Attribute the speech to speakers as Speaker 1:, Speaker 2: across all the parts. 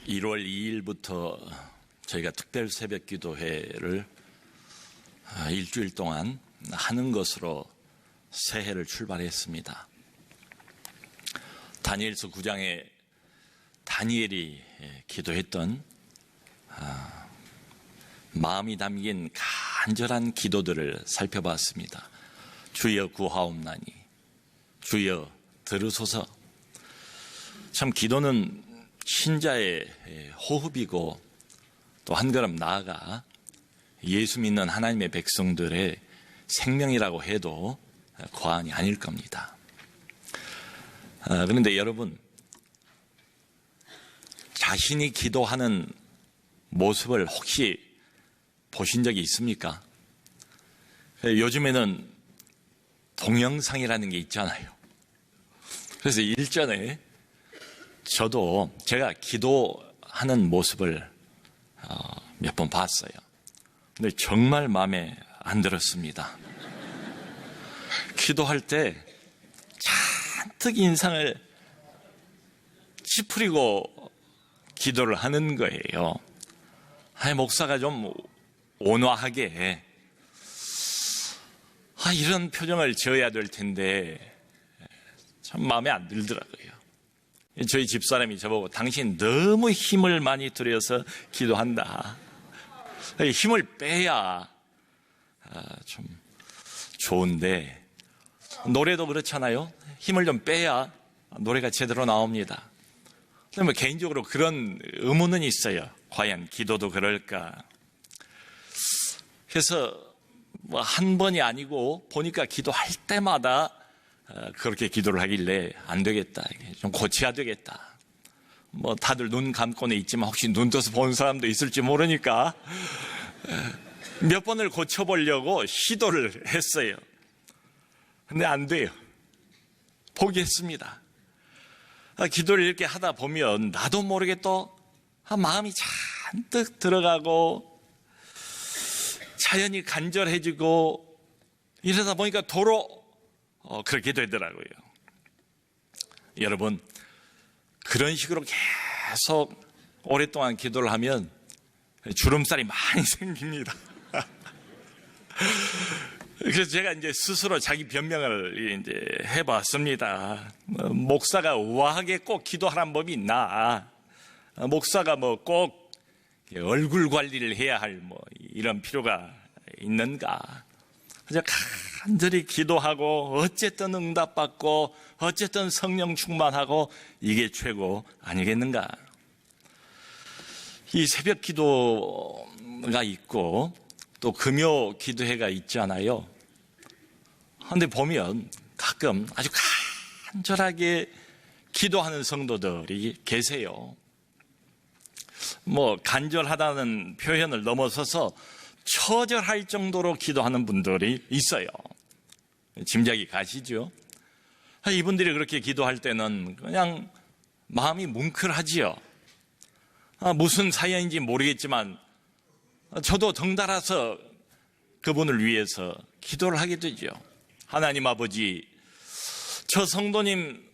Speaker 1: 1월 2일부터 저희가 특별 새벽 기도회를 일주일 동안 하는 것으로 새해를 출발했습니다. 다니엘서 9장에 다니엘이 기도했던 마음이 담긴 간절한 기도들을 살펴봤습니다. 주여 구하옵나니, 주여 들으소서. 참 기도는 신자의 호흡이고 또 한 걸음 나아가 예수 믿는 하나님의 백성들의 생명이라고 해도 과언이 아닐 겁니다. 그런데 여러분, 자신이 기도하는 모습을 혹시 보신 적이 있습니까? 요즘에는 동영상이라는 게 있잖아요. 그래서 일전에 저도 제가 기도하는 모습을 몇 번 봤어요. 근데 정말 마음에 안 들었습니다. 기도할 때 잔뜩 인상을 찌푸리고 기도를 하는 거예요. 목사가 좀 온화하게 이런 표정을 지어야 될 텐데 참 마음에 안 들더라고요. 저희 집사람이 저보고 당신 너무 힘을 많이 들여서 기도한다. 힘을 빼야 좀 좋은데 노래도 그렇잖아요. 힘을 좀 빼야 노래가 제대로 나옵니다. 그런데 개인적으로 그런 의문은 있어요. 과연 기도도 그럴까? 그래서 한 번이 아니고 보니까 기도할 때마다 그렇게 기도를 하길래 안 되겠다. 좀 고쳐야 되겠다. 다들 눈 감고는 있지만 혹시 눈 떠서 본 사람도 있을지 모르니까 몇 번을 고쳐보려고 시도를 했어요. 근데 안 돼요. 포기했습니다. 기도를 이렇게 하다 보면 나도 모르게 또 마음이 잔뜩 들어가고 자연히 간절해지고 이러다 보니까 도로 그렇게 되더라고요. 여러분, 그런 식으로 계속 오랫동안 기도를 하면 주름살이 많이 생깁니다. 그래서 제가 이제 스스로 자기 변명을 이제 해봤습니다. 목사가 우아하게 꼭 기도하라는 법이 있나? 목사가 꼭 얼굴 관리를 해야 할 이런 필요가 있는가? 그래서 간절히 기도하고 어쨌든 응답받고 어쨌든 성령 충만하고 이게 최고 아니겠는가? 이 새벽 기도가 있고 또 금요 기도회가 있잖아요. 그런데 보면 가끔 아주 간절하게 기도하는 성도들이 계세요. 간절하다는 표현을 넘어서서 처절할 정도로 기도하는 분들이 있어요. 짐작이 가시죠? 이분들이 그렇게 기도할 때는 그냥 마음이 뭉클하지요. 무슨 사연인지 모르겠지만 저도 덩달아서 그분을 위해서 기도를 하게 되죠. 하나님 아버지, 저 성도님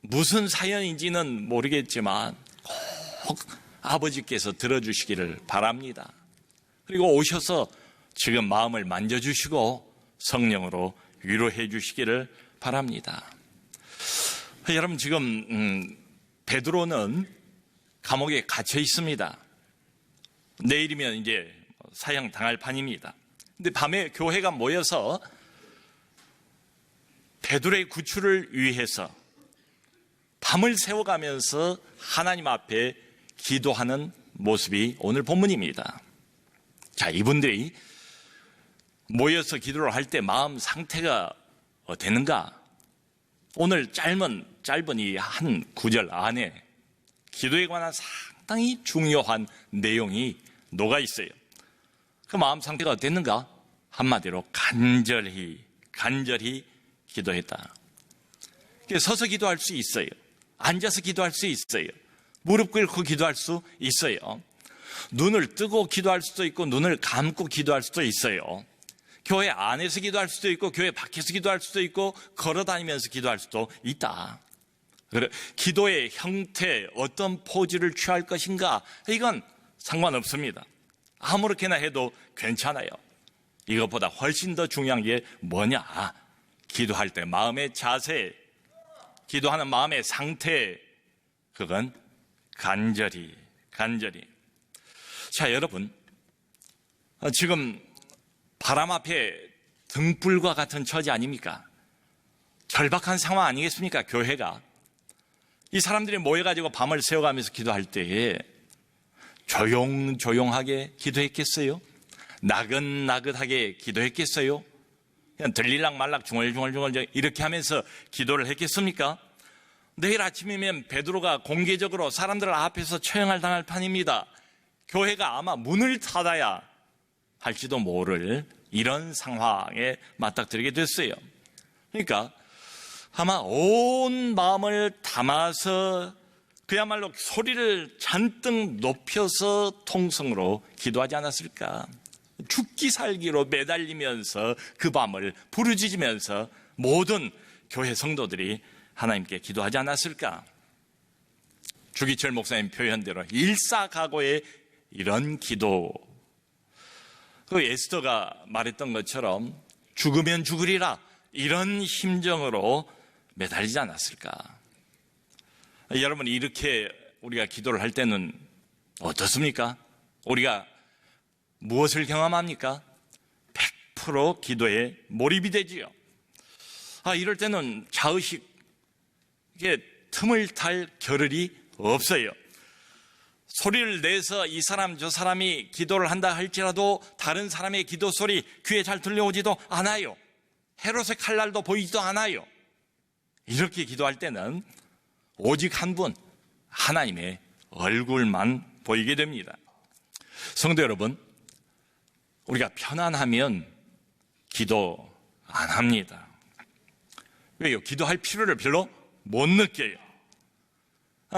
Speaker 1: 무슨 사연인지는 모르겠지만 꼭 아버지께서 들어주시기를 바랍니다. 그리고 오셔서 지금 마음을 만져주시고 성령으로 위로해 주시기를 바랍니다. 여러분, 지금 베드로는 감옥에 갇혀 있습니다. 내일이면 이제 사형 당할 판입니다. 근데 밤에 교회가 모여서 베드로의 구출을 위해서 밤을 새워가면서 하나님 앞에 기도하는 모습이 오늘 본문입니다. 자, 이분들이 모여서 기도를 할 때 마음 상태가 어땠는가? 오늘 짧은 이 한 구절 안에 기도에 관한 상당히 중요한 내용이 녹아 있어요. 그 마음 상태가 어땠는가? 한마디로 간절히 기도했다. 서서 기도할 수 있어요. 앉아서 기도할 수 있어요. 무릎 꿇고 기도할 수 있어요. 눈을 뜨고 기도할 수도 있고 눈을 감고 기도할 수도 있어요. 교회 안에서 기도할 수도 있고 교회 밖에서 기도할 수도 있고 걸어다니면서 기도할 수도 있다. 기도의 형태, 어떤 포즈를 취할 것인가, 이건 상관없습니다. 아무렇게나 해도 괜찮아요. 이것보다 훨씬 더 중요한 게 뭐냐? 기도할 때 마음의 자세, 기도하는 마음의 상태, 그건 간절히. 자, 여러분, 지금 바람 앞에 등불과 같은 처지 아닙니까? 절박한 상황 아니겠습니까? 교회가. 이 사람들이 모여가지고 밤을 새워가면서 기도할 때에 조용조용하게 기도했겠어요? 나긋나긋하게 기도했겠어요? 그냥 들릴락 말락 중얼중얼 이렇게 하면서 기도를 했겠습니까? 내일 아침이면 베드로가 공개적으로 사람들 앞에서 처형을 당할 판입니다. 교회가 아마 문을 닫아야 할지도 모를 이런 상황에 맞닥뜨리게 됐어요. 그러니까 아마 온 마음을 담아서 그야말로 소리를 잔뜩 높여서 통성으로 기도하지 않았을까? 죽기 살기로 매달리면서 그 밤을 부르짖으면서 모든 교회 성도들이 하나님께 기도하지 않았을까? 주기철 목사님 표현대로 일사각오의 이런 기도. 그 에스더가 말했던 것처럼 죽으면 죽으리라, 이런 심정으로 매달리지 않았을까? 여러분, 이렇게 우리가 기도를 할 때는 어떻습니까? 우리가 무엇을 경험합니까? 100% 기도에 몰입이 되지요. 이럴 때는 자의식, 이게 틈을 탈 겨를이 없어요. 소리를 내서 이 사람 저 사람이 기도를 한다 할지라도 다른 사람의 기도 소리 귀에 잘 들려오지도 않아요. 헤롯의 칼날도 보이지도 않아요. 이렇게 기도할 때는 오직 한 분, 하나님의 얼굴만 보이게 됩니다. 성도 여러분, 우리가 편안하면 기도 안 합니다. 왜요? 기도할 필요를 별로 못 느껴요.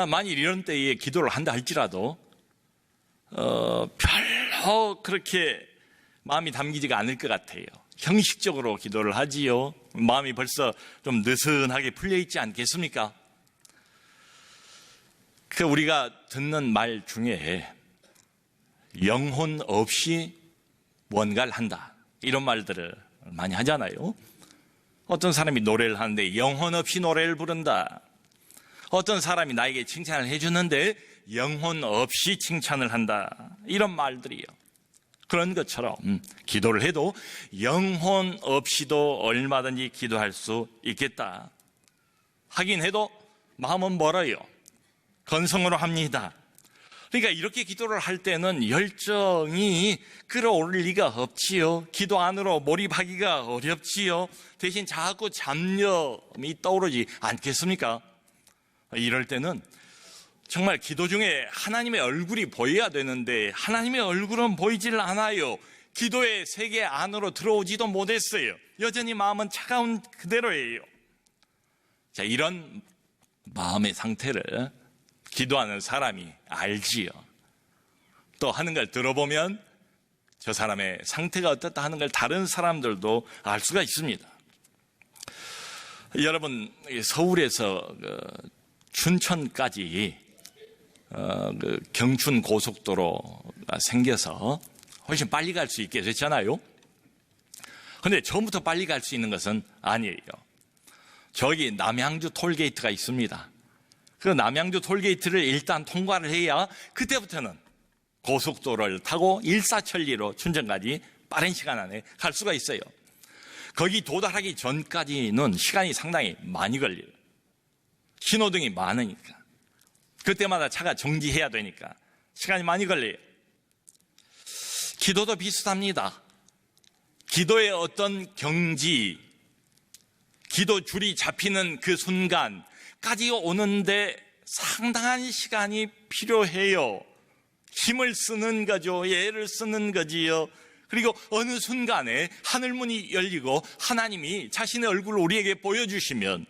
Speaker 1: 만일 이런 때에 기도를 한다 할지라도 별로 그렇게 마음이 담기지가 않을 것 같아요. 형식적으로 기도를 하지요. 마음이 벌써 좀 느슨하게 풀려 있지 않겠습니까? 우리가 듣는 말 중에 영혼 없이 뭔가를 한다, 이런 말들을 많이 하잖아요. 어떤 사람이 노래를 하는데 영혼 없이 노래를 부른다. 어떤 사람이 나에게 칭찬을 해주는데 영혼 없이 칭찬을 한다, 이런 말들이요. 그런 것처럼 기도를 해도 영혼 없이도 얼마든지 기도할 수 있겠다. 하긴 해도 마음은 멀어요. 건성으로 합니다. 그러니까 이렇게 기도를 할 때는 열정이 끌어오를 리가 없지요. 기도 안으로 몰입하기가 어렵지요. 대신 자꾸 잡념이 떠오르지 않겠습니까? 이럴 때는 정말 기도 중에 하나님의 얼굴이 보여야 되는데 하나님의 얼굴은 보이질 않아요. 기도의 세계 안으로 들어오지도 못했어요. 여전히 마음은 차가운 그대로예요. 자, 이런 마음의 상태를 기도하는 사람이 알지요. 또 하는 걸 들어보면 저 사람의 상태가 어떻다 하는 걸 다른 사람들도 알 수가 있습니다. 여러분, 서울에서 춘천까지 경춘 고속도로가 생겨서 훨씬 빨리 갈 수 있게 됐잖아요. 그런데 처음부터 빨리 갈 수 있는 것은 아니에요. 저기 남양주 톨게이트가 있습니다. 그 남양주 톨게이트를 일단 통과를 해야 그때부터는 고속도로를 타고 일사천리로 춘천까지 빠른 시간 안에 갈 수가 있어요. 거기 도달하기 전까지는 시간이 상당히 많이 걸려요. 신호등이 많으니까. 그때마다 차가 정지해야 되니까 시간이 많이 걸려요. 기도도 비슷합니다. 기도의 어떤 경지, 기도 줄이 잡히는 그 순간까지 오는데 상당한 시간이 필요해요. 힘을 쓰는 거죠. 애를 쓰는 거지요. 그리고 어느 순간에 하늘문이 열리고 하나님이 자신의 얼굴을 우리에게 보여주시면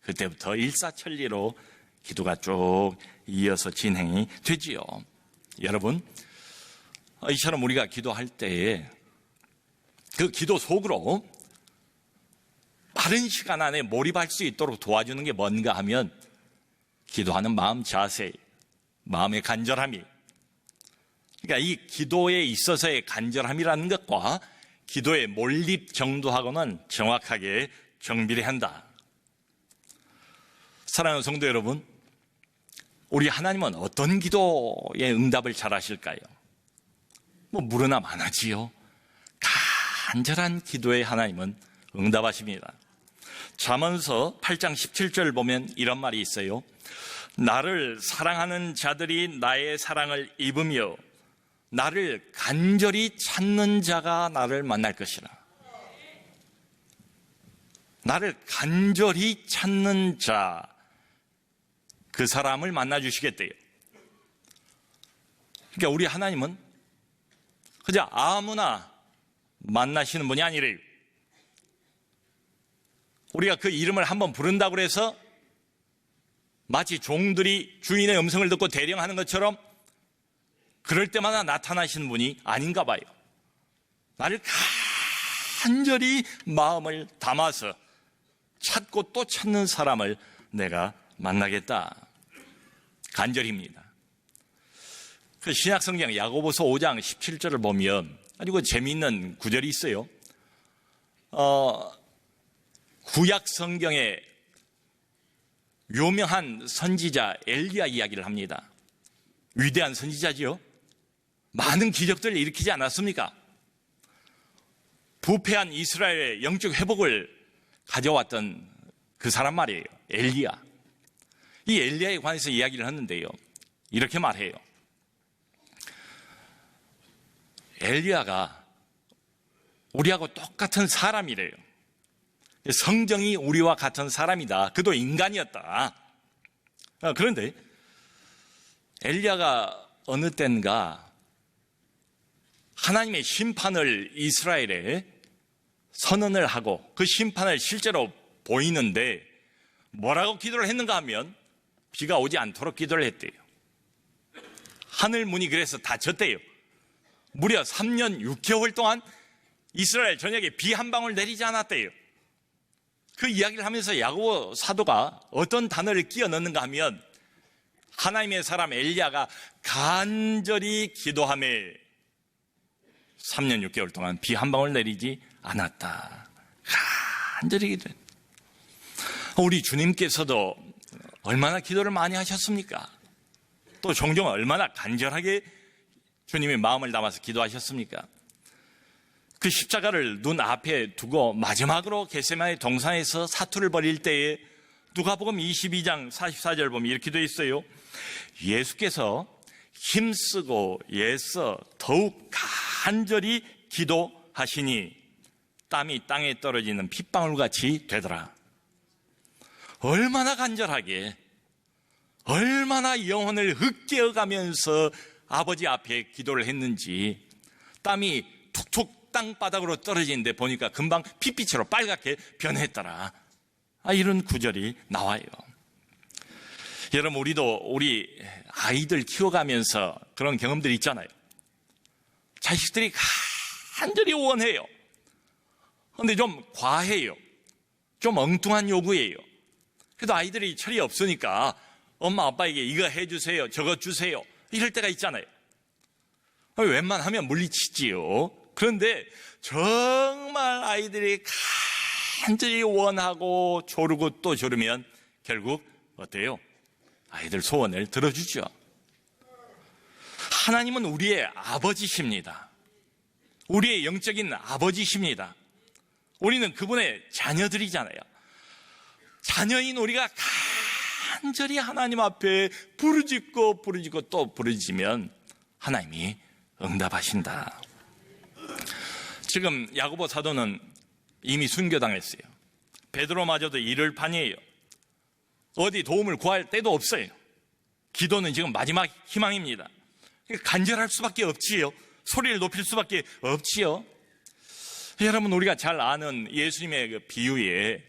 Speaker 1: 그때부터 일사천리로 기도가 쭉 이어서 진행이 되지요. 여러분, 이처럼 우리가 기도할 때에 그 기도 속으로 빠른 시간 안에 몰입할 수 있도록 도와주는 게 뭔가 하면 기도하는 마음 자세, 마음의 간절함이. 그러니까 이 기도에 있어서의 간절함이라는 것과 기도의 몰입 정도하고는 정확하게 정비례한다. 사랑하는 성도 여러분, 우리 하나님은 어떤 기도의 응답을 잘 하실까요? 물으나 마나지요. 간절한 기도에 하나님은 응답하십니다. 잠언서 8장 17절 보면 이런 말이 있어요. 나를 사랑하는 자들이 나의 사랑을 입으며 나를 간절히 찾는 자가 나를 만날 것이라. 나를 간절히 찾는 자, 그 사람을 만나주시겠대요. 그러니까 우리 하나님은 그저 아무나 만나시는 분이 아니래요. 우리가 그 이름을 한번 부른다고 해서 마치 종들이 주인의 음성을 듣고 대령하는 것처럼 그럴 때마다 나타나시는 분이 아닌가 봐요. 나를 간절히 마음을 담아서 찾고 또 찾는 사람을 내가 만나겠다. 간절입니다. 그 신약성경 야고보서 5장 17절을 보면 아주 재미있는 구절이 있어요. 구약 성경에 유명한 선지자 엘리야 이야기를 합니다. 위대한 선지자지요. 많은 기적들을 일으키지 않았습니까? 부패한 이스라엘의 영적 회복을 가져왔던 그 사람 말이에요. 엘리야. 이 엘리야에 관해서 이야기를 하는데요. 이렇게 말해요. 엘리야가 우리하고 똑같은 사람이래요. 성정이 우리와 같은 사람이다. 그도 인간이었다. 그런데 엘리야가 어느 땐가 하나님의 심판을 이스라엘에 선언을 하고 그 심판을 실제로 보이는데 뭐라고 기도를 했는가 하면 비가 오지 않도록 기도를 했대요. 하늘 문이 그래서 닫혔대요. 무려 3년 6개월 동안 이스라엘 전역에 비 한 방울 내리지 않았대요. 그 이야기를 하면서 야고보 사도가 어떤 단어를 끼워 넣는가 하면 하나님의 사람 엘리야가 간절히 기도하며 3년 6개월 동안 비 한 방울 내리지 않았다. 간절히 기도했다. 우리 주님께서도 얼마나 기도를 많이 하셨습니까? 또 종종 얼마나 간절하게 주님의 마음을 담아서 기도하셨습니까? 그 십자가를 눈 앞에 두고 마지막으로 겟세마네 동산에서 사투를 벌일 때에 누가복음 22장 44절 보면 이렇게 되어 있어요. 예수께서 힘쓰고 애써 더욱 간절히 기도하시니 땀이 땅에 떨어지는 핏방울같이 되더라. 얼마나 간절하게, 얼마나 영혼을 흑개어가면서 아버지 앞에 기도를 했는지 땀이 툭툭 땅바닥으로 떨어지는데 보니까 금방 핏빛으로 빨갛게 변했더라. 이런 구절이 나와요. 여러분, 우리도 우리 아이들 키워가면서 그런 경험들이 있잖아요. 자식들이 간절히 원해요. 그런데 좀 과해요. 좀 엉뚱한 요구예요. 그래도 아이들이 철이 없으니까 엄마 아빠에게 이거 해주세요, 저거 주세요 이럴 때가 있잖아요. 웬만하면 물리치지요. 그런데 정말 아이들이 간절히 원하고 조르고 또 조르면 결국 어때요? 아이들 소원을 들어주죠. 하나님은 우리의 아버지십니다. 우리의 영적인 아버지십니다. 우리는 그분의 자녀들이잖아요. 자녀인 우리가 간절히 하나님 앞에 부르짖고 또 부르짖으면 하나님이 응답하신다. 지금 야고보 사도는 이미 순교당했어요. 베드로마저도 이를 판이에요. 어디 도움을 구할 데도 없어요. 기도는 지금 마지막 희망입니다. 간절할 수밖에 없지요. 소리를 높일 수밖에 없지요. 여러분, 우리가 잘 아는 예수님의 그 비유에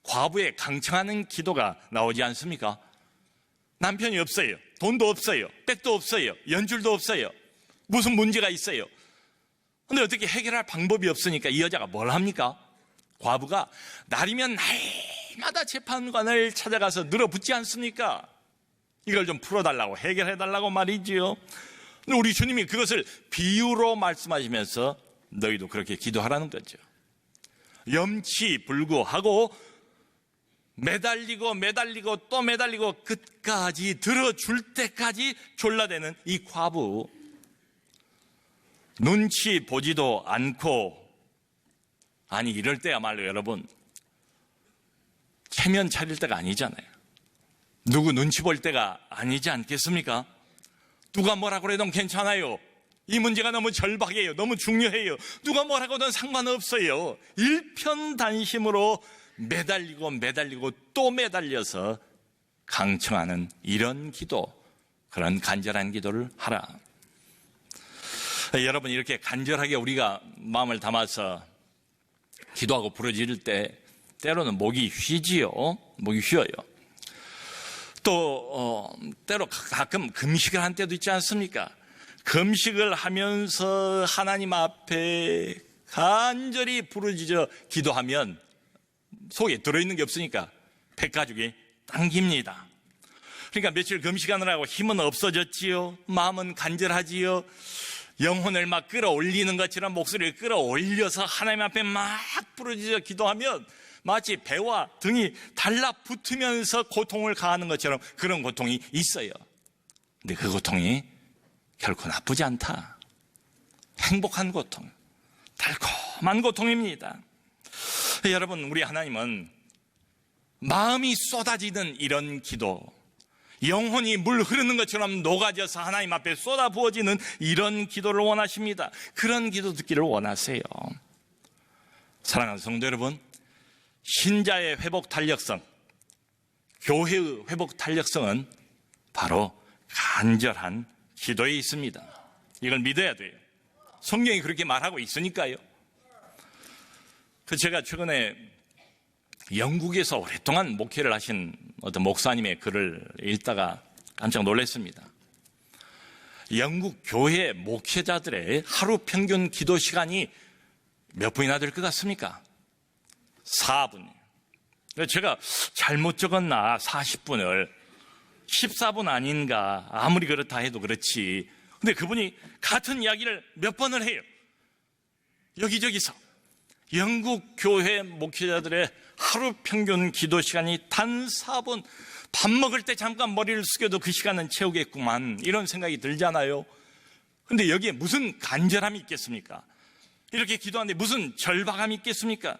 Speaker 1: 과부의 강청하는 기도가 나오지 않습니까? 남편이 없어요. 돈도 없어요. 백도 없어요. 연줄도 없어요. 무슨 문제가 있어요. 근데 어떻게 해결할 방법이 없으니까 이 여자가 뭘 합니까? 과부가 날이면 날마다 재판관을 찾아가서 늘어붙지 않습니까? 이걸 좀 풀어달라고, 해결해달라고 말이지요. 우리 주님이 그것을 비유로 말씀하시면서 너희도 그렇게 기도하라는 거죠. 염치불구하고 매달리고 또 매달리고 끝까지 들어줄 때까지 졸라대는 이 과부, 눈치 보지도 않고, 아니 이럴 때야말로 여러분 체면 차릴 때가 아니잖아요. 누구 눈치 볼 때가 아니지 않겠습니까? 누가 뭐라고 해도 괜찮아요. 이 문제가 너무 절박해요. 너무 중요해요. 누가 뭐라고 해도 상관없어요. 일편단심으로 매달리고 또 매달려서 강청하는 이런 기도, 그런 간절한 기도를 하라. 여러분, 이렇게 간절하게 우리가 마음을 담아서 기도하고 부르짖을 때 때로는 목이 휘지요. 목이 휘어요. 또 때로 가끔 금식을 한 때도 있지 않습니까? 금식을 하면서 하나님 앞에 간절히 부르짖어 기도하면 속에 들어있는 게 없으니까 백가죽이 당깁니다. 그러니까 며칠 금식하느라고 힘은 없어졌지요. 마음은 간절하지요. 영혼을 막 끌어올리는 것처럼 목소리를 끌어올려서 하나님 앞에 막 부르짖어 기도하면 마치 배와 등이 달라붙으면서 고통을 가하는 것처럼 그런 고통이 있어요. 근데 그 고통이 결코 나쁘지 않다. 행복한 고통, 달콤한 고통입니다. 여러분, 우리 하나님은 마음이 쏟아지는 이런 기도, 영혼이 물 흐르는 것처럼 녹아져서 하나님 앞에 쏟아 부어지는 이런 기도를 원하십니다. 그런 기도 듣기를 원하세요. 사랑하는 성도 여러분, 신자의 회복 탄력성, 교회의 회복 탄력성은 바로 간절한 기도에 있습니다. 이걸 믿어야 돼요. 성경이 그렇게 말하고 있으니까요. 제가 최근에 영국에서 오랫동안 목회를 하신 어떤 목사님의 글을 읽다가 깜짝 놀랐습니다. 영국 교회 목회자들의 하루 평균 기도 시간이 몇 분이나 될 것 같습니까? 4분. 제가 잘못 적었나 40분을 14분 아닌가, 아무리 그렇다 해도 그렇지. 근데 그분이 같은 이야기를 몇 번을 해요. 여기저기서. 영국 교회 목회자들의 하루 평균 기도 시간이 단 4분. 밥 먹을 때 잠깐 머리를 숙여도 그 시간은 채우겠구만, 이런 생각이 들잖아요. 근데 여기에 무슨 간절함이 있겠습니까? 이렇게 기도하는데 무슨 절박함이 있겠습니까?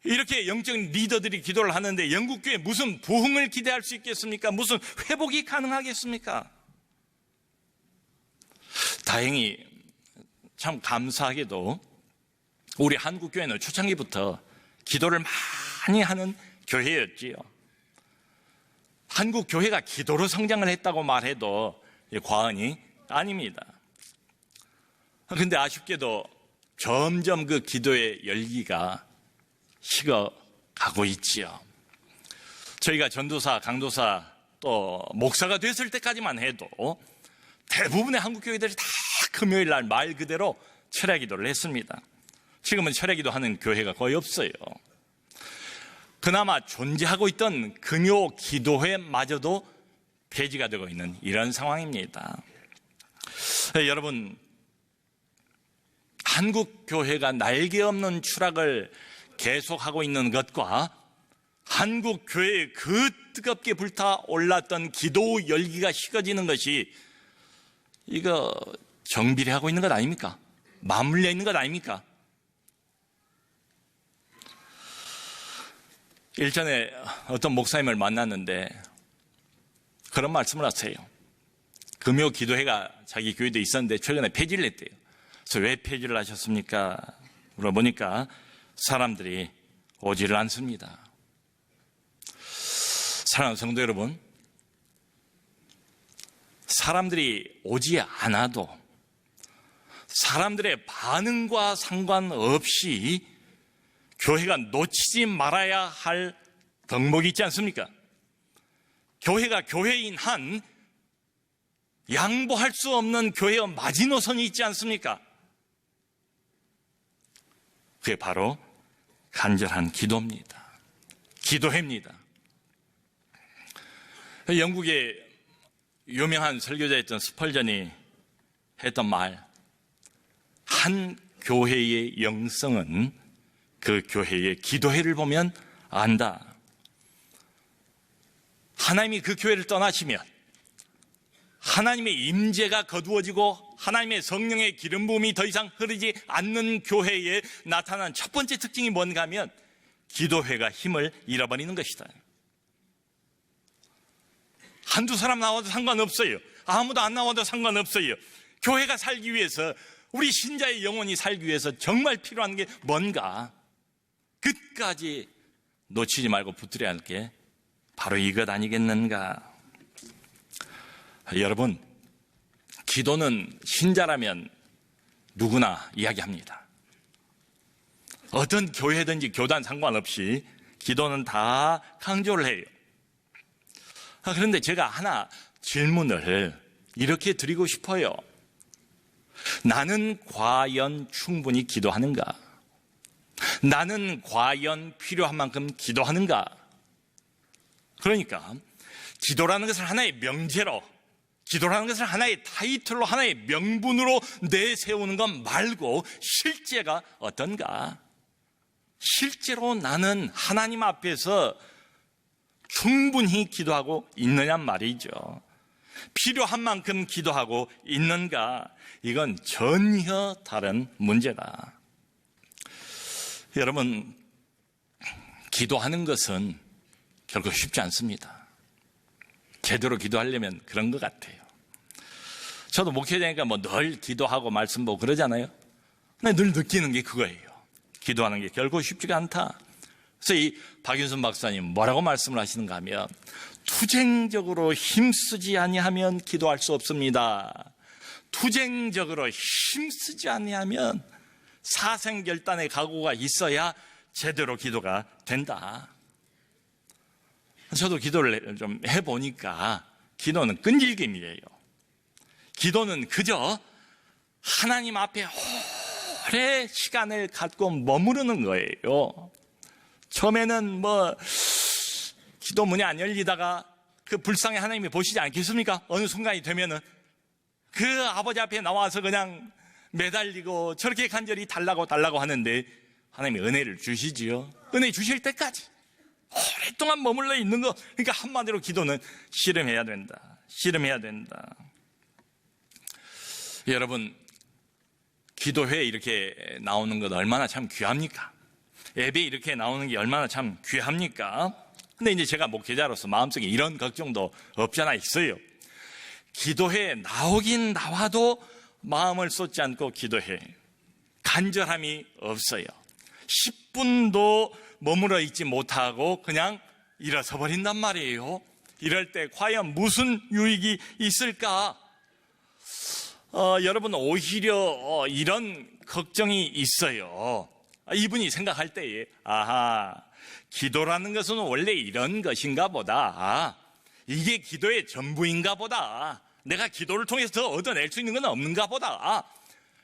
Speaker 1: 이렇게 영적인 리더들이 기도를 하는데 영국 교회에 무슨 부흥을 기대할 수 있겠습니까? 무슨 회복이 가능하겠습니까? 다행히 참 감사하게도 우리 한국 교회는 초창기부터 기도를 많이 하는 교회였지요. 한국 교회가 기도로 성장을 했다고 말해도 과언이 아닙니다. 그런데 아쉽게도 점점 그 기도의 열기가 식어가고 있지요. 저희가 전도사, 강도사, 또 목사가 됐을 때까지만 해도 대부분의 한국 교회들이 다 금요일 날 말 그대로 철야 기도를 했습니다. 지금은 철야 기도하는 교회가 거의 없어요. 그나마 존재하고 있던 금요 기도회마저도 폐지가 되고 있는 이런 상황입니다. 여러분, 한국 교회가 날개 없는 추락을 계속하고 있는 것과 한국 교회에 그 뜨겁게 불타올랐던 기도 열기가 식어지는 것이 이거 정비례하고 있는 것 아닙니까? 맞물려 있는 것 아닙니까? 일전에 어떤 목사님을 만났는데 그런 말씀을 하세요. 금요 기도회가 자기 교회도 있었는데 최근에 폐지를 했대요. 그래서 왜 폐지를 하셨습니까? 물어보니까 사람들이 오지를 않습니다. 사랑하는 성도 여러분, 사람들이 오지 않아도 사람들의 반응과 상관없이 교회가 놓치지 말아야 할 덕목이 있지 않습니까? 교회가 교회인 한 양보할 수 없는 교회의 마지노선이 있지 않습니까? 그게 바로 간절한 기도입니다. 기도회입니다. 영국의 유명한 설교자였던 스펄전이 했던 말, 한 교회의 영성은 그 교회의 기도회를 보면 안다. 하나님이 그 교회를 떠나시면 하나님의 임재가 거두어지고 하나님의 성령의 기름 부음이 더 이상 흐르지 않는 교회에 나타난 첫 번째 특징이 뭔가 하면 기도회가 힘을 잃어버리는 것이다. 한두 사람 나와도 상관없어요. 아무도 안 나와도 상관없어요. 교회가 살기 위해서, 우리 신자의 영혼이 살기 위해서 정말 필요한 게 뭔가, 끝까지 놓치지 말고 붙들어야 할 게 바로 이것 아니겠는가. 여러분, 기도는 신자라면 누구나 이야기합니다. 어떤 교회든지 교단 상관없이 기도는 다 강조를 해요. 그런데 제가 하나 질문을 이렇게 드리고 싶어요. 나는 과연 충분히 기도하는가? 나는 과연 필요한 만큼 기도하는가? 그러니까 기도라는 것을 하나의 명제로, 기도라는 것을 하나의 타이틀로, 하나의 명분으로 내세우는 것 말고 실제가 어떤가? 실제로 나는 하나님 앞에서 충분히 기도하고 있느냐 말이죠. 필요한 만큼 기도하고 있는가? 이건 전혀 다른 문제다. 여러분, 기도하는 것은 결코 쉽지 않습니다. 제대로 기도하려면 그런 것 같아요. 저도 목회자니까 뭐 늘 기도하고 말씀 보고 그러잖아요. 근데 늘 느끼는 게 그거예요. 기도하는 게 결코 쉽지가 않다. 그래서 이 박윤선 박사님 뭐라고 말씀을 하시는가 하면, 투쟁적으로 힘쓰지 아니하면 기도할 수 없습니다. 투쟁적으로 힘쓰지 아니하면 사생결단의 각오가 있어야 제대로 기도가 된다. 저도 기도를 좀 해보니까 기도는 끈질김이에요. 기도는 그저 하나님 앞에 오래 시간을 갖고 머무르는 거예요. 처음에는 기도 문이 안 열리다가 그 불쌍히 하나님이 보시지 않겠습니까? 어느 순간이 되면은 그 아버지 앞에 나와서 그냥 매달리고 저렇게 간절히 달라고 하는데 하나님이 은혜를 주시지요. 은혜 주실 때까지 오랫동안 머물러 있는 거. 그러니까 한마디로 기도는 씨름해야 된다. 씨름해야 된다. 여러분, 기도회에 이렇게 나오는 것 얼마나 참 귀합니까? 예배 이렇게 나오는 게 얼마나 참 귀합니까? 근데 이제 제가 목회자로서 마음속에 이런 걱정도 없잖아 있어요. 기도회에 나오긴 나와도 마음을 쏟지 않고 기도해. 간절함이 없어요. 10분도 머물러 있지 못하고 그냥 일어서 버린단 말이에요. 이럴 때 과연 무슨 유익이 있을까? 여러분, 오히려 이런 걱정이 있어요. 이분이 생각할 때에, 기도라는 것은 원래 이런 것인가 보다. 이게 기도의 전부인가 보다. 내가 기도를 통해서 더 얻어낼 수 있는 건 없는가 보다.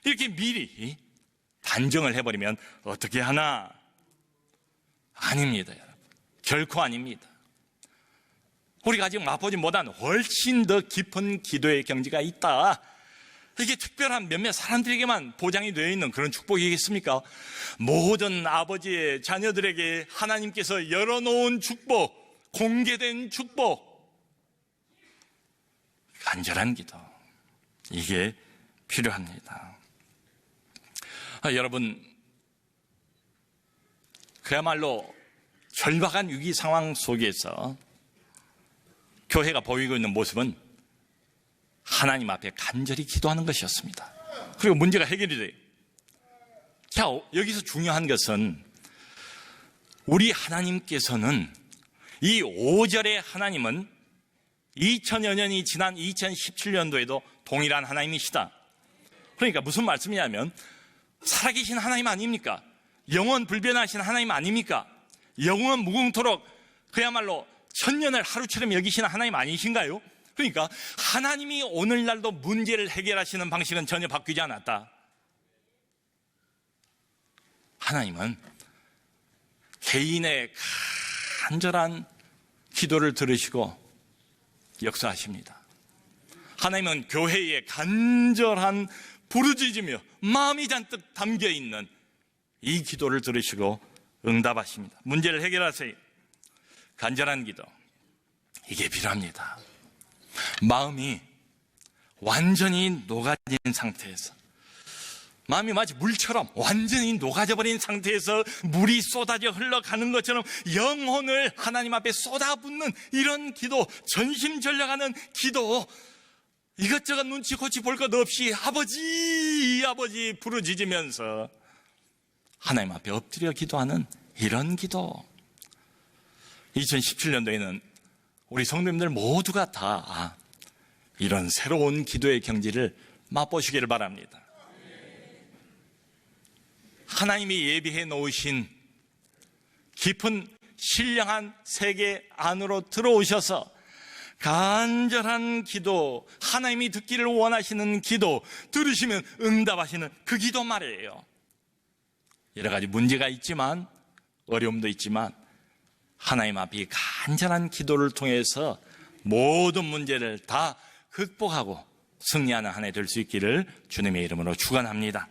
Speaker 1: 이렇게 미리 단정을 해버리면 어떻게 하나? 아닙니다, 여러분. 결코 아닙니다. 우리가 아직 맛보지 못한 훨씬 더 깊은 기도의 경지가 있다. 이게 특별한 몇몇 사람들에게만 보장이 되어 있는 그런 축복이겠습니까? 모든 아버지의 자녀들에게 하나님께서 열어놓은 축복, 공개된 축복, 간절한 기도, 이게 필요합니다. 여러분, 그야말로 절박한 위기 상황 속에서 교회가 보이고 있는 모습은 하나님 앞에 간절히 기도하는 것이었습니다. 그리고 문제가 해결이 돼요. 자, 여기서 중요한 것은 우리 하나님께서는, 이 5절의 하나님은 2000여 년이 지난 2017년도에도 동일한 하나님이시다. 그러니까 무슨 말씀이냐면, 살아계신 하나님 아닙니까? 영원 불변하신 하나님 아닙니까? 영원 무궁토록 그야말로 천년을 하루처럼 여기시는 하나님 아니신가요? 그러니까 하나님이 오늘날도 문제를 해결하시는 방식은 전혀 바뀌지 않았다. 하나님은 개인의 간절한 기도를 들으시고 역사하십니다. 하나님은 교회의 간절한 부르짖으며 마음이 잔뜩 담겨있는 이 기도를 들으시고 응답하십니다. 문제를 해결하세요. 간절한 기도, 이게 필요합니다. 마음이 완전히 녹아진 상태에서, 마음이 마치 물처럼 완전히 녹아져버린 상태에서 물이 쏟아져 흘러가는 것처럼 영혼을 하나님 앞에 쏟아붓는 이런 기도, 전심전력하는 기도, 이것저것 눈치 고치 볼 것 없이 아버지 부르짖으면서 하나님 앞에 엎드려 기도하는 이런 기도. 2017년도에는 우리 성도님들 모두가 다 이런 새로운 기도의 경지를 맛보시기를 바랍니다. 하나님이 예비해 놓으신 깊은 신령한 세계 안으로 들어오셔서 간절한 기도, 하나님이 듣기를 원하시는 기도, 들으시면 응답하시는 그 기도 말이에요. 여러 가지 문제가 있지만, 어려움도 있지만, 하나님 앞에 간절한 기도를 통해서 모든 문제를 다 극복하고 승리하는 한 해 될 수 있기를 주님의 이름으로 축원합니다.